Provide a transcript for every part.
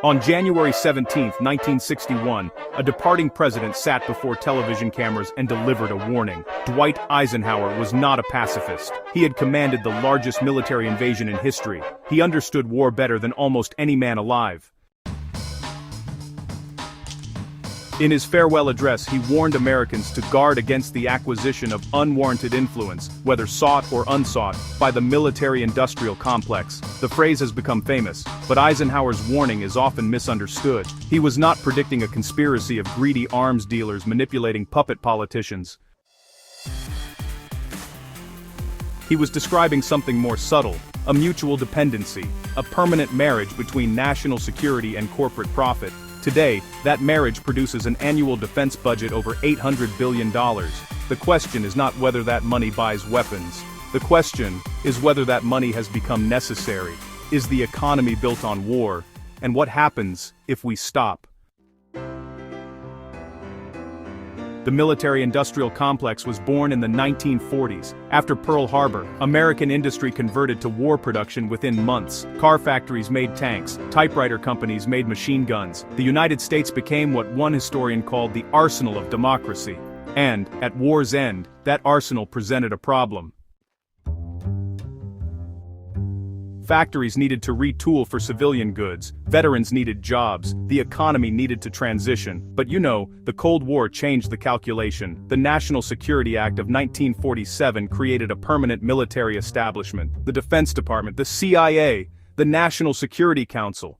On January 17, 1961, a departing president sat before television cameras and delivered a warning. Dwight Eisenhower was not a pacifist. He had commanded the largest military invasion in history. He understood war better than almost any man alive. In his farewell address, he warned Americans to guard against the acquisition of unwarranted influence, whether sought or unsought, by the military-industrial complex. The phrase has become famous, but Eisenhower's warning is often misunderstood. He was not predicting a conspiracy of greedy arms dealers manipulating puppet politicians. He was describing something more subtle, a mutual dependency, a permanent marriage between national security and corporate profit. Today, that marriage produces an annual defense budget over $800 billion. The question is not whether that money buys weapons. The question is whether that money has become necessary. Is the economy built on war? And what happens if we stop? The military-industrial complex was born in the 1940s. After Pearl Harbor, American industry converted to war production within months. Car factories made tanks, typewriter companies made machine guns. The United States became what one historian called the arsenal of democracy. And, at war's end, that arsenal presented a problem. Factories needed to retool for civilian goods, veterans needed jobs, the economy needed to transition. But the Cold War changed the calculation. The National Security Act of 1947 created a permanent military establishment, the Defense Department, the CIA, the National Security Council.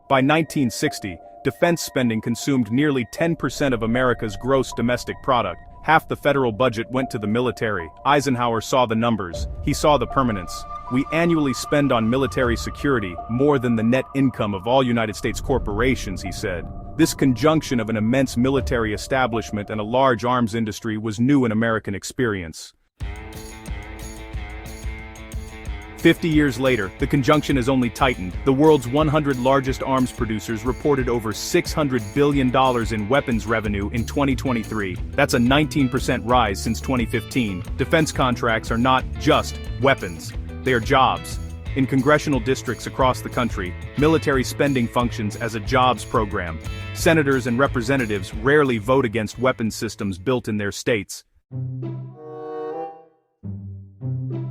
By 1960, defense spending consumed nearly 10% of America's gross domestic product. Half the federal budget went to the military. Eisenhower saw the numbers. He saw the permanence. We annually spend on military security more than the net income of all United States corporations, he said. This conjunction of an immense military establishment and a large arms industry was new in American experience. 50 years later, the conjunction has only tightened. The world's 100 largest arms producers reported over $600 billion in weapons revenue in 2023. That's a 19% rise since 2015. Defense contracts are not just weapons. They are jobs. In congressional districts across the country, military spending functions as a jobs program. Senators and representatives rarely vote against weapons systems built in their states.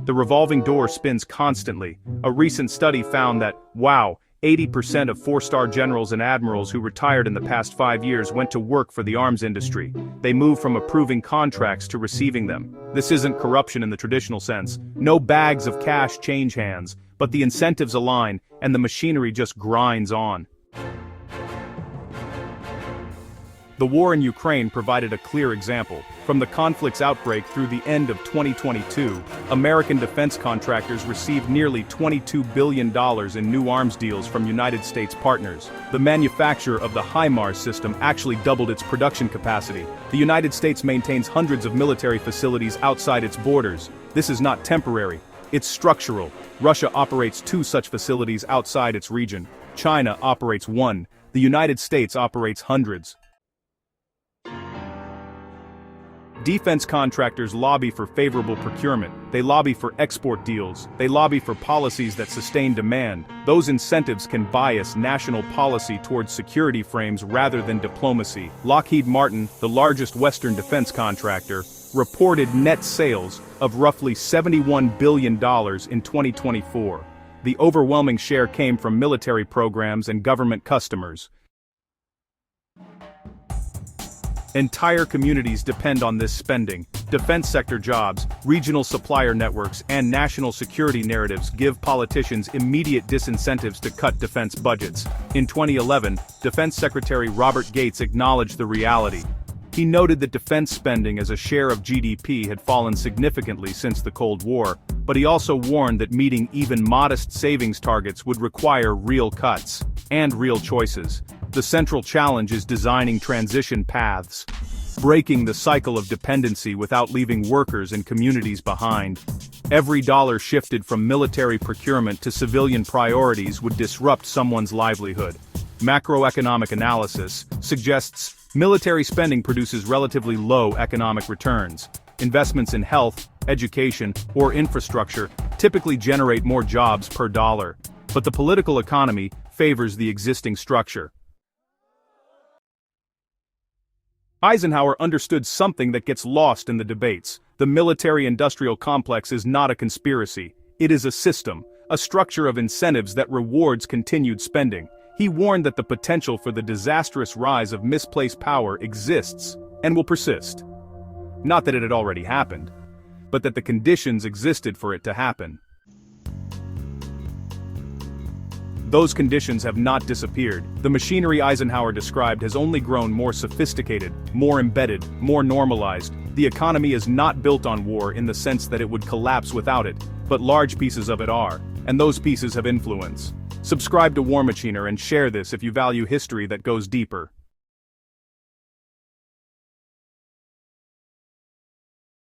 The revolving door spins constantly. A recent study found that, 80% of four-star generals and admirals who retired in the past 5 years went to work for the arms industry. They moved from approving contracts to receiving them. This isn't corruption in the traditional sense. No bags of cash change hands, but the incentives align, and the machinery just grinds on. The war in Ukraine provided a clear example. From the conflict's outbreak through the end of 2022, American defense contractors received nearly $22 billion in new arms deals from United States partners. The manufacture of the HIMARS system actually doubled its production capacity. The United States maintains hundreds of military facilities outside its borders. This is not temporary. It's structural. Russia operates 2 such facilities outside its region. China operates 1. The United States operates hundreds. Defense contractors lobby for favorable procurement. They lobby for export deals. They lobby for policies that sustain demand. Those incentives can bias national policy towards security frames rather than diplomacy. Lockheed Martin, the largest Western defense contractor, reported net sales of roughly $71 billion in 2024. The overwhelming share came from military programs and government customers. Entire communities depend on this spending. Defense sector jobs, regional supplier networks, and national security narratives give politicians immediate disincentives to cut defense budgets. In 2011, Defense Secretary Robert Gates acknowledged the reality. He noted that defense spending as a share of GDP had fallen significantly since the Cold War, but he also warned that meeting even modest savings targets would require real cuts and real choices. The central challenge is designing transition paths, breaking the cycle of dependency without leaving workers and communities behind. Every dollar shifted from military procurement to civilian priorities would disrupt someone's livelihood. Macroeconomic analysis suggests military spending produces relatively low economic returns. Investments in health, education, or infrastructure typically generate more jobs per dollar. But the political economy favors the existing structure. Eisenhower understood something that gets lost in the debates. The military-industrial complex is not a conspiracy. It is a system, a structure of incentives that rewards continued spending. He warned that the potential for the disastrous rise of misplaced power exists and will persist. Not that it had already happened, but that the conditions existed for it to happen. Those conditions have not disappeared. The machinery Eisenhower described has only grown more sophisticated, more embedded, more normalized. The economy is not built on war in the sense that it would collapse without it, but large pieces of it are, and those pieces have influence. Subscribe to War Machiner and share this if you value history that goes deeper.